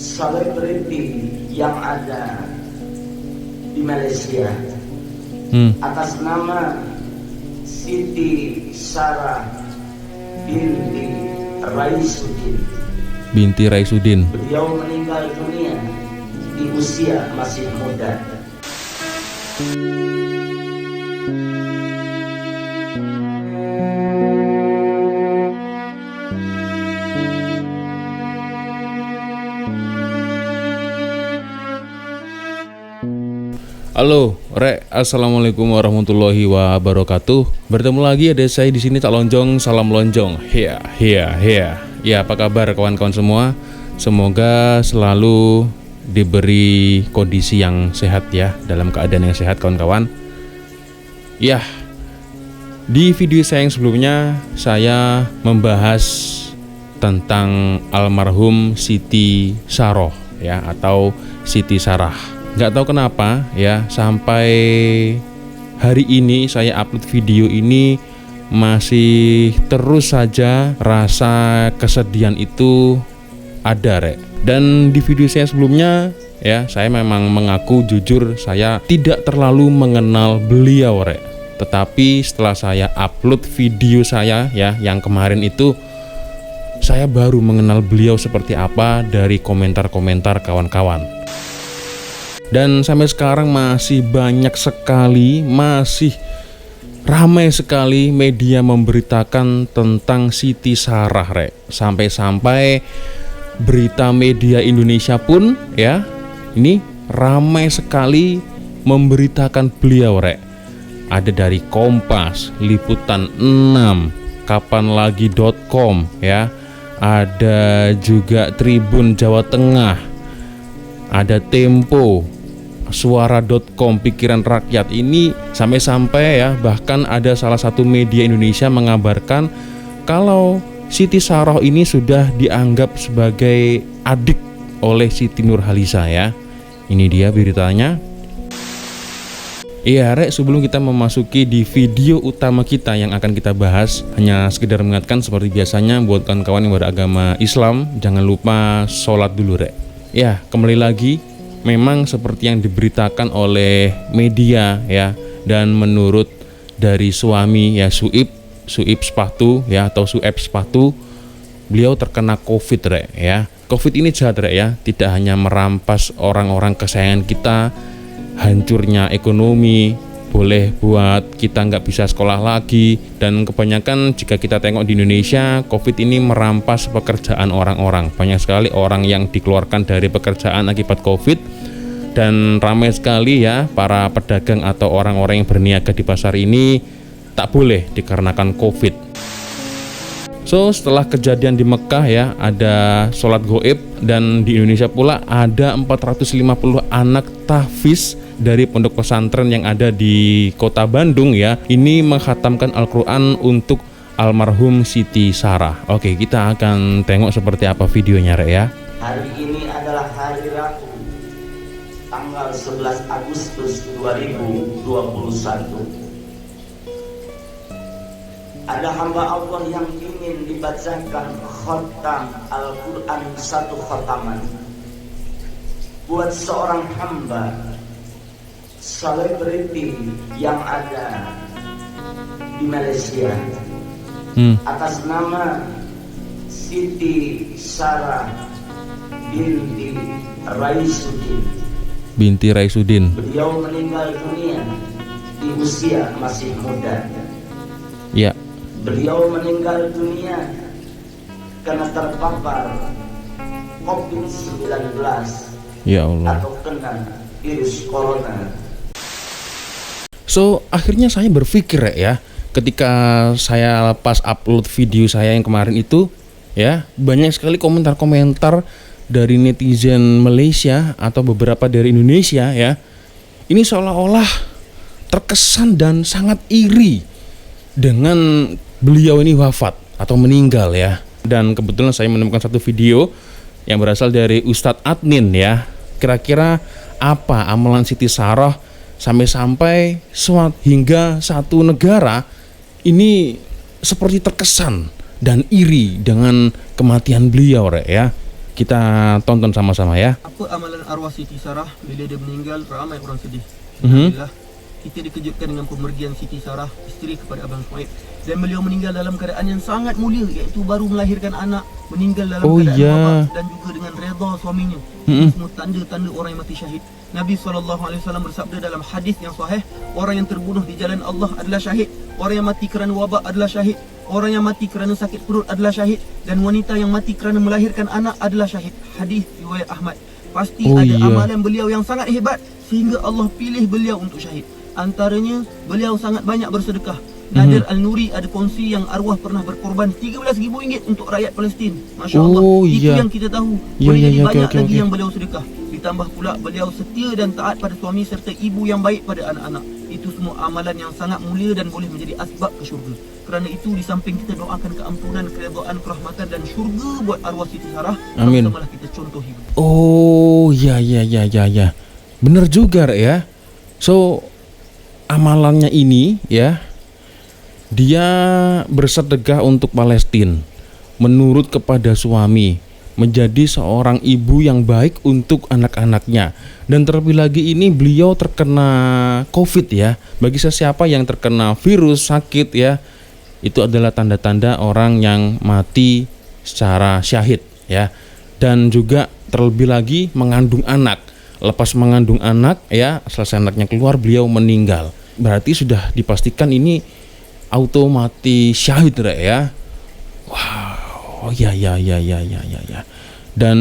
selebriti yang ada di Malaysia atas nama Siti Sarah binti Raisudin. Beliau meninggal dunia di usia masih muda. Halo, Rek. Assalamualaikum warahmatullahi wabarakatuh. Bertemu lagi ada saya di sini Tak Lonjong, salam lonjong. Ya, apa kabar kawan-kawan semua? Semoga selalu diberi kondisi yang sehat ya, dalam keadaan yang sehat kawan-kawan. Ya, di video saya yang sebelumnya saya membahas tentang almarhum Siti Saroh ya, atau Siti Sarah. Nggak tahu kenapa ya, sampai hari ini saya upload video ini masih terus saja rasa kesedihan itu ada, Rek. Dan di video saya sebelumnya ya, saya memang mengaku jujur saya tidak terlalu mengenal beliau, Rek. Tetapi setelah saya upload video saya ya yang kemarin itu, saya baru mengenal beliau seperti apa dari komentar-komentar kawan-kawan. Dan sampai sekarang masih banyak sekali, masih ramai sekali media memberitakan tentang Siti Sarah, Rek. Sampai-sampai berita media Indonesia pun ya, ini ramai sekali memberitakan beliau, Rek. Ada dari Kompas, Liputan 6, kapanlagi.com ya. Ada juga Tribun Jawa Tengah. Ada Tempo, Suara.com, Pikiran Rakyat. Ini sampai-sampai ya, bahkan ada salah satu media Indonesia mengabarkan kalau Siti Saroh ini sudah dianggap sebagai adik oleh Siti Nurhaliza ya. Ini dia beritanya. Iya, Rek, sebelum kita memasuki di video utama kita yang akan kita bahas, hanya sekedar mengingatkan seperti biasanya buat kawan-kawan yang beragama Islam, jangan lupa sholat dulu, Rek. Ya, kembali lagi, memang seperti yang diberitakan oleh media ya, dan menurut dari suami ya, Suib Sepatu ya, atau Sueb Sepatu, beliau terkena COVID, Rek ya. COVID ini jahat, Rek ya, tidak hanya merampas orang-orang kesayangan kita, hancurnya ekonomi, boleh buat kita nggak bisa sekolah lagi, dan kebanyakan jika kita tengok di Indonesia, COVID ini merampas pekerjaan orang-orang. Banyak sekali orang yang dikeluarkan dari pekerjaan akibat COVID, dan ramai sekali ya para pedagang atau orang-orang yang berniaga di pasar ini tak boleh dikarenakan COVID. So, setelah kejadian di Mekah ya, ada sholat goib, dan di Indonesia pula ada 450 anak tahfiz dari pondok pesantren yang ada di kota Bandung ya, ini menghatamkan Al-Quran untuk almarhum Siti Sarah. Oke, kita akan tengok seperti apa videonya, Rek ya. Hari ini adalah hari Rabu, tanggal 11 Agustus 2021. Ada hamba Allah yang ingin dibacakan khatam Al-Quran satu khataman buat seorang hamba selebriti yang ada di Malaysia atas nama Siti Sarah binti Raisudin. Beliau meninggal dunia di usia masih muda. Ya. Beliau meninggal dunia karena terpapar COVID-19 ya Allah, atau kena virus corona. So, akhirnya saya berpikir ya, ketika saya lepas upload video saya yang kemarin itu ya, banyak sekali komentar-komentar dari netizen Malaysia atau beberapa dari Indonesia ya. Ini seolah-olah terkesan dan sangat iri dengan beliau ini wafat atau meninggal ya. Dan kebetulan saya menemukan satu video yang berasal dari Ustadz Adnin ya. Kira-kira apa amalan Siti Sarah sampai-sampai hingga satu negara ini seperti terkesan dan iri dengan kematian beliau, Rek ya. Kita tonton sama-sama ya. Apa amalan arwah Siti Sarah bila dia meninggal? Ramai orang sedih. Mhm. Alhamdulillah, kita dikejutkan dengan pemergian Siti Sarah, isteri kepada Abang Suhaib. Dan beliau meninggal dalam keadaan yang sangat mulia, iaitu baru melahirkan anak, meninggal dalam keadaan wabak dan juga dengan redha suaminya. Ini semua tanda-tanda orang yang mati syahid. Nabi SAW bersabda dalam hadis yang sahih, orang yang terbunuh di jalan Allah adalah syahid, orang yang mati kerana wabak adalah syahid, orang yang mati kerana sakit perut adalah syahid, dan wanita yang mati kerana melahirkan anak adalah syahid. Hadis riwayat Ahmad. Pasti ada amalan beliau yang sangat hebat sehingga Allah pilih beliau untuk syahid. Antaranya, beliau sangat banyak bersedekah. Nadir Al-Nuri ada kongsi yang arwah pernah berkorban RM13,000 untuk rakyat Palestin. Masya Allah, itu yang kita tahu. Boleh jadi banyak lagi yang beliau sedekah. Ditambah pula beliau setia dan taat pada suami serta ibu yang baik pada anak-anak. Itu semua amalan yang sangat mulia dan boleh menjadi asbab ke syurga. Kerana itu di samping kita doakan keampunan, keredaan, kerahmatan dan syurga buat arwah Siti Sarah, amin, sama-samalah kita contohi. Oh ya. Benar juga ya. So amalannya ini ya, dia bersedekah untuk Palestina, menurut kepada suami, menjadi seorang ibu yang baik untuk anak-anaknya. Dan terlebih lagi ini beliau terkena COVID ya. Bagi siapa yang terkena virus sakit ya, itu adalah tanda-tanda orang yang mati secara syahid ya. Dan juga terlebih lagi mengandung anak. Lepas mengandung anak ya, selesai anaknya keluar beliau meninggal. Berarti sudah dipastikan ini auto mati syahid ya. Wow, ya. Dan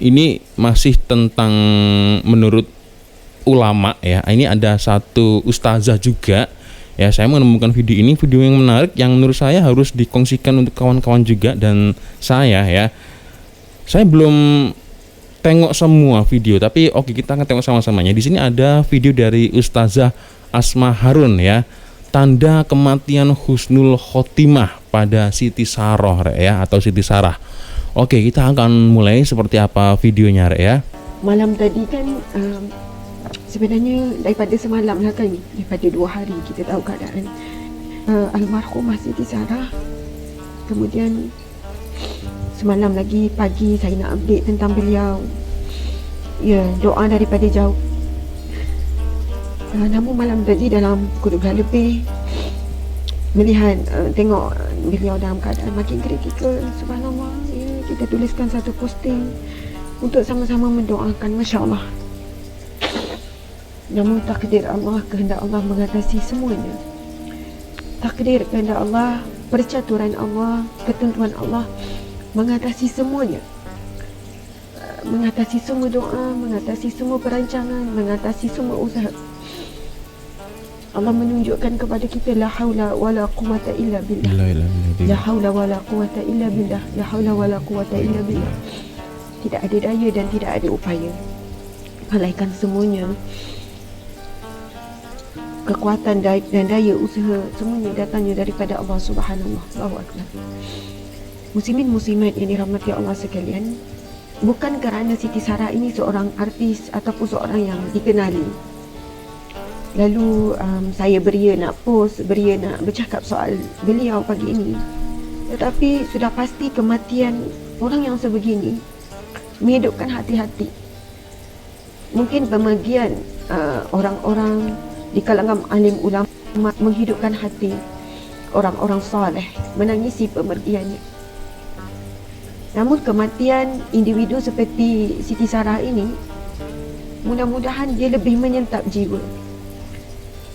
ini masih tentang menurut ulama ya. Ini ada satu ustazah juga ya. Saya menemukan video ini, video yang menarik yang menurut saya harus dikongsikan untuk kawan-kawan juga dan saya ya. Saya belum tengok semua video, tapi oke, kita akan tengok sama-samanya. Di sini ada video dari Ustazah Asma Harun ya. Tanda kematian husnul khotimah pada Siti Sarah ya, atau Siti Sarah. Oke, kita akan mulai seperti apa videonya ya. Malam tadi kan sebenarnya daripada semalam lah kan, daripada 2 hari kita tahu keadaan almarhumah Siti Sarah. Kemudian semalam lagi pagi saya nak update tentang beliau. Ya, doa daripada jauh. Namun malam tadi dalam pukul 12 lebih melihat tengok beliau dalam keadaan makin kritikal. Subhanallah ya, kita tuliskan satu posting untuk sama-sama mendoakan. Masya Allah. Namun takdir Allah, kehendak Allah mengatasi semuanya. Takdir, kehendak Allah, percaturan Allah, ketentuan Allah mengatasi semuanya. Mengatasi semua doa, mengatasi semua perancangan, mengatasi semua usaha. Allah menunjukkan kepada kita la haula wala quwata illa billah. La haula wala quwata illa billah. La haula wala quwata illa billah. Tidak ada daya dan tidak ada upaya, melainkan semuanya kekuatan dan daya usaha semuanya datangnya daripada Allah Subhanahu wa taala. Muslimin muslimat yang dirahmati Allah sekalian, bukan kerana Siti Sarah ini seorang artis ataupun seorang yang dikenali, lalu saya beria nak post, beria nak bercakap soal beliau pagi ini. Tetapi sudah pasti kematian orang yang sebegini menghidupkan hati-hati. Mungkin pemergian orang-orang di kalangan alim ulama menghidupkan hati orang-orang soleh, menangisi pemergiannya. Namun kematian individu seperti Siti Sarah ini, mudah-mudahan dia lebih menyentap jiwa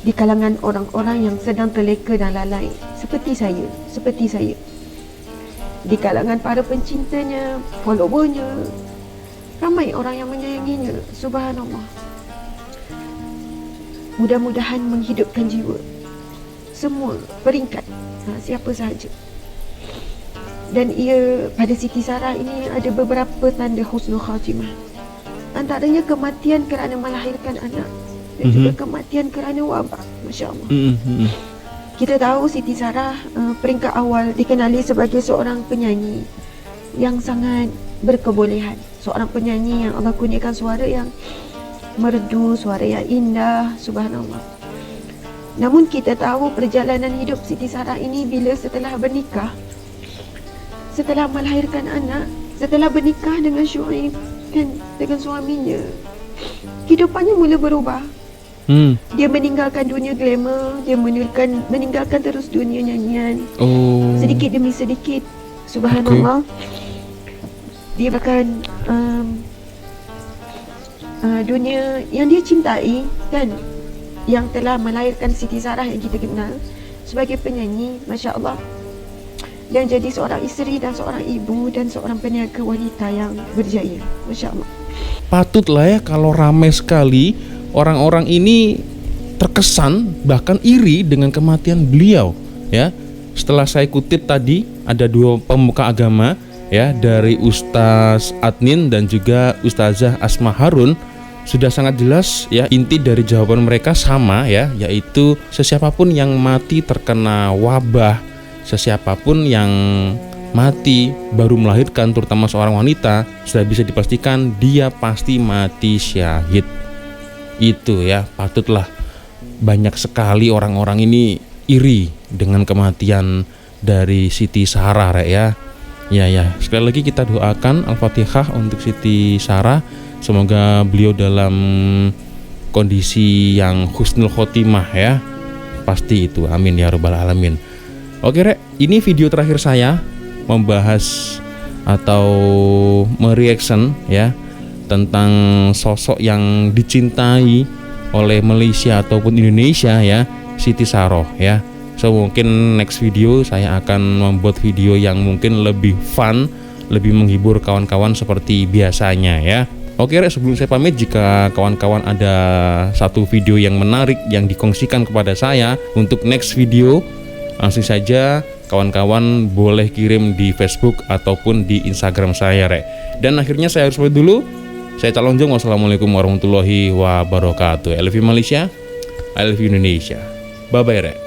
di kalangan orang-orang yang sedang terleka dan lalai, seperti saya. Di kalangan para pencintanya, followernya, ramai orang yang menyayanginya. Subhanallah. Mudah-mudahan menghidupkan jiwa semua peringkat, siapa sahaja. Dan ia, pada Siti Sarah ini ada beberapa tanda husnul khatimah. Antaranya kematian kerana melahirkan anak dan juga kematian kerana wabak. Masya Allah. Kita tahu Siti Sarah peringkat awal dikenali sebagai seorang penyanyi yang sangat berkebolehan. Seorang penyanyi yang Allah kurniakan suara yang merdu, suara yang indah. Subhanallah. Namun kita tahu perjalanan hidup Siti Sarah ini bila setelah bernikah, setelah melahirkan anak, setelah bernikah dengan Syuaib kan, dengan suaminya, kehidupannya mula berubah. Dia meninggalkan dunia glamour, dia meninggalkan terus dunia nyanyian. Sedikit demi sedikit, subhanallah, dia bahkan dunia yang dia cintai kan, yang telah melahirkan Siti Sarah yang kita kenal sebagai penyanyi, Masya Allah, dan jadi seorang isteri dan seorang ibu dan seorang peniaga wanita yang berjaya, Masya Allah. Patutlah ya kalau ramai sekali orang-orang ini terkesan bahkan iri dengan kematian beliau ya. Setelah saya kutip tadi ada dua pemuka agama ya, dari Ustaz Adnin dan juga Ustazah Asma Harun, sudah sangat jelas ya, inti dari jawaban mereka sama ya, yaitu sesiapapun yang mati terkena wabah, sesiapapun yang mati baru melahirkan, terutama seorang wanita, sudah bisa dipastikan dia pasti mati syahid. Itu ya, patutlah banyak sekali orang-orang ini iri dengan kematian dari Siti Sarah ya. Ya, sekali lagi kita doakan Al-Fatihah untuk Siti Sarah, semoga beliau dalam kondisi yang husnul khotimah ya. Pasti itu, amin ya rabbal alamin. Oke Rek, ini video terakhir saya membahas atau mereaction ya tentang sosok yang dicintai oleh Malaysia ataupun Indonesia ya, Siti Saroh ya. So mungkin next video saya akan membuat video yang mungkin lebih fun, lebih menghibur kawan-kawan seperti biasanya ya. Oke Rek, sebelum saya pamit, jika kawan-kawan ada satu video yang menarik yang dikongsikan kepada saya untuk next video, langsung saja kawan-kawan boleh kirim di Facebook ataupun di Instagram saya Rek. Dan akhirnya saya harus pamit dulu. Saya Cak Lonjong, wassalamualaikum warahmatullahi wabarakatuh. I love you Malaysia, I love you Indonesia. Bye bye Rek.